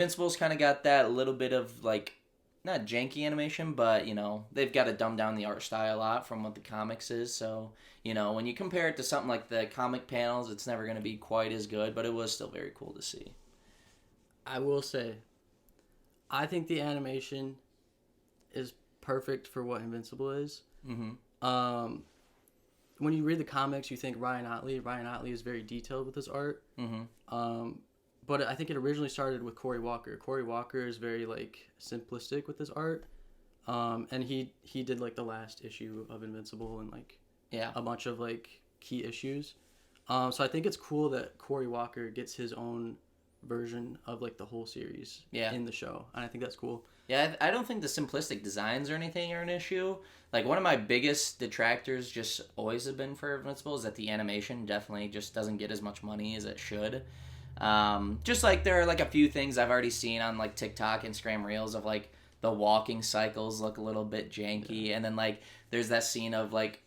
Invincible's kind of got that little bit of like not janky animation, but they've got to dumb down the art style a lot from what the comics is. So when you compare it to something like the comic panels, it's never going to be quite as good, but it was still very cool to see. I will say, I think the animation is perfect for what Invincible is. Mm-hmm. Um, when you read the comics, you think Ryan Otley. Ryan Otley is very detailed with his art. Mm-hmm. But I think it originally started with Cory Walker. Cory Walker is very like simplistic with his art. And he did like the last issue of Invincible and like Yeah. a bunch of like key issues. So I think it's cool that Cory Walker gets his own version of like the whole series Yeah. in the show, and I think that's cool. Yeah, I don't think the simplistic designs or anything are an issue. Like, one of my biggest detractors just always have been for Invincible is that the animation definitely just doesn't get as much money as it should. Just like there are like a few things I've already seen on like TikTok, Instagram Reels of like the walking cycles look a little bit janky, and then like there's that scene of like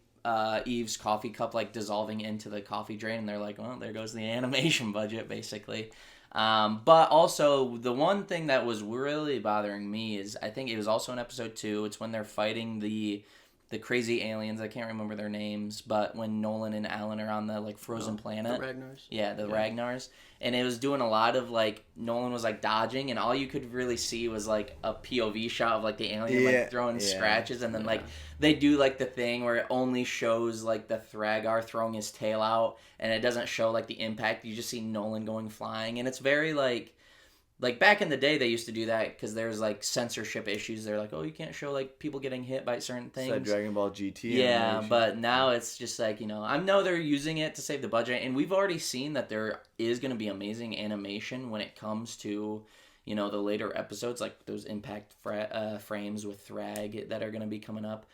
Eve's coffee cup like dissolving into the coffee drain, and they're like, well, there goes the animation budget basically. But also the one thing that was really bothering me is I think it was also in episode 2. It's when they're fighting the crazy aliens. I can't remember their names, but when Nolan and Alan are on the like frozen planet, The Ragnars. yeah, the Ragnars, and it was doing a lot of like Nolan was like dodging, and all you could really see was like a POV shot of like the alien like throwing scratches, and then like they do like the thing where it only shows like the Thragar throwing his tail out, and it doesn't show like the impact. You just see Nolan going flying, and it's very like back in the day, they used to do that because there's like censorship issues. They're like, oh, you can't show like people getting hit by certain things. It's like Dragon Ball GT. Yeah, animation. but now it's just like I know they're using it to save the budget, and we've already seen that there is going to be amazing animation when it comes to the later episodes, like those impact frames with Thrag that are going to be coming up.